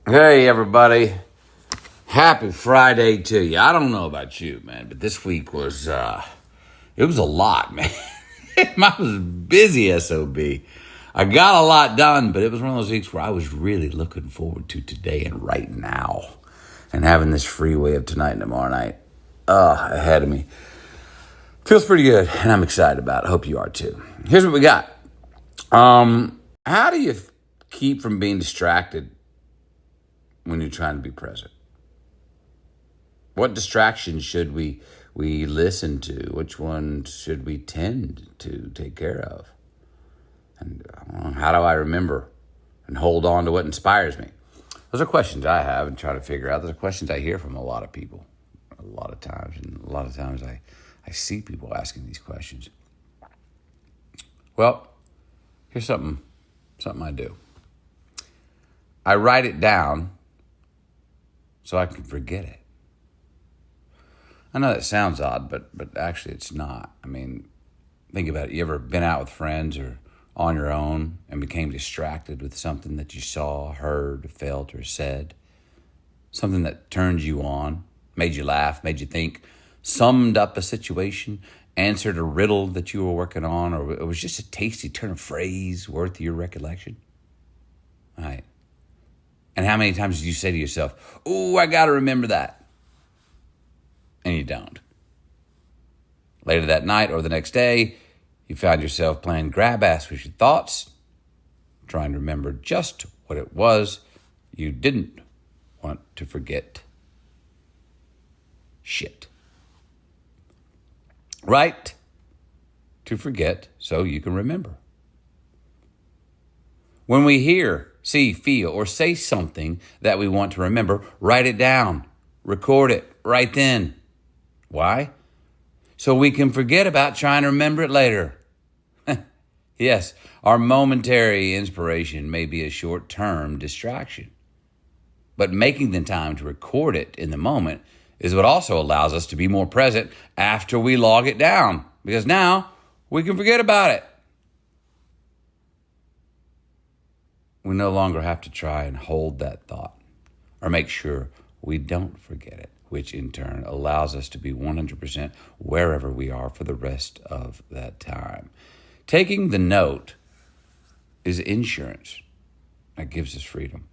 Hey, everybody. Happy Friday to you. I don't know about you, man, but this week was, it was a lot, man. I was busy, SOB. I got a lot done, but it was one of those weeks where I was really looking forward to today and right now and having this freeway of tonight and tomorrow night ahead of me. Feels pretty good, and I'm excited about it. Hope you are too. Here's what we got. How do you keep from being distracted when you're trying to be present? What distractions should we listen to? Which ones should we tend to take care of? And how do I remember and hold on to what inspires me? Those are questions I have and try to figure out. Those are questions I hear from a lot of people a lot of times. And a lot of times I see people asking these questions. Well, here's something I do. I write it down so I can forget it. I know that sounds odd, but actually it's not. I mean, think about it. You ever been out with friends or on your own and became distracted with something that you saw, heard, felt, or said? Something that turned you on, made you laugh, made you think, summed up a situation, answered a riddle that you were working on, or it was just a tasty turn of phrase worth your recollection? All right. And how many times did you say to yourself, "Oh, I got to remember that"? And you don't. Later that night or the next day, you found yourself playing grab ass with your thoughts, trying to remember just what it was you didn't want to forget. Shit. Right to forget so you can remember. When we hear, see, feel, or say something that we want to remember, write it down, record it right then. Why? So we can forget about trying to remember it later. Yes, our momentary inspiration may be a short-term distraction, but making the time to record it in the moment is what also allows us to be more present after we log it down, because now we can forget about it. We no longer have to try and hold that thought or make sure we don't forget it, which in turn allows us to be 100% wherever we are for the rest of that time. Taking the note is insurance that gives us freedom.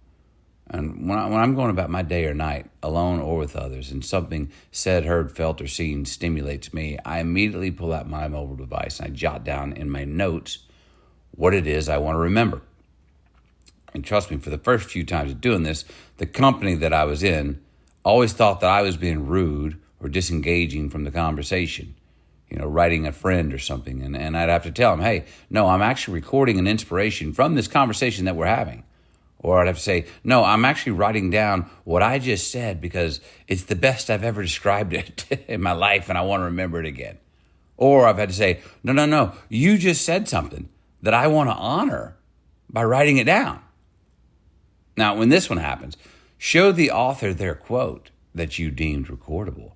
And when I'm going about my day or night, alone or with others, and something said, heard, felt, or seen stimulates me, I immediately pull out my mobile device and I jot down in my notes what it is I want to remember. And trust me, for the first few times of doing this, the company that I was in always thought that I was being rude or disengaging from the conversation, writing a friend or something. And I'd have to tell them, hey, no, I'm actually recording an inspiration from this conversation that we're having. Or I'd have to say, no, I'm actually writing down what I just said because it's the best I've ever described it in my life and I want to remember it again. Or I've had to say, no, you just said something that I want to honor by writing it down. Now, when this one happens, show the author their quote that you deemed recordable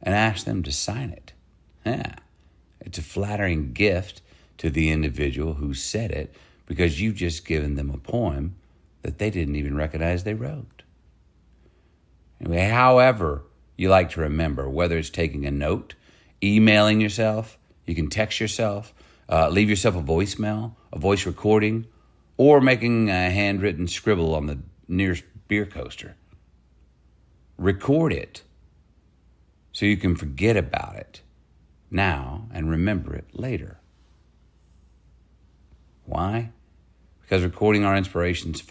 and ask them to sign it. Yeah, it's a flattering gift to the individual who said it because you've just given them a poem that they didn't even recognize they wrote. Anyway, however you like to remember, whether it's taking a note, emailing yourself, you can text yourself, leave yourself a voicemail, a voice recording, or making a handwritten scribble on the nearest beer coaster. Record it so you can forget about it now and remember it later. Why? Because recording our inspirations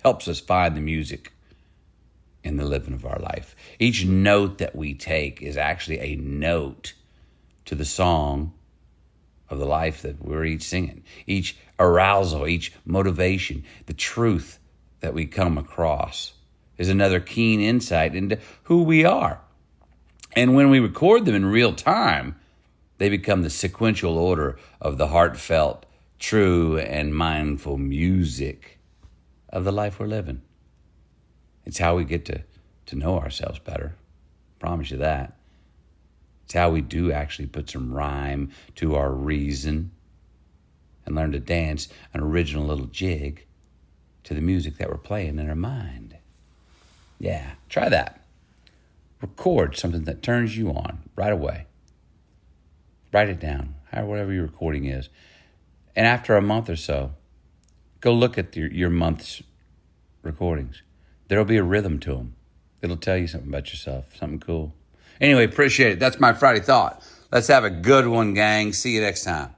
helps us find the music in the living of our life. Each note that we take is actually a note to the song of the life that we're each singing. Each arousal, each motivation, the truth that we come across is another keen insight into who we are. And when we record them in real time, they become the sequential order of the heartfelt, true, and mindful music of the life we're living. It's how we get to know ourselves better. Promise you that. It's how we do actually put some rhyme to our reason and learn to dance an original little jig to the music that we're playing in our mind. Yeah, try that. Record something that turns you on right away. Write it down, whatever your recording is. And after a month or so, go look at your month's recordings. There'll be a rhythm to them. It'll tell you something about yourself, something cool. Anyway, appreciate it. That's my Friday thought. Let's have a good one, gang. See you next time.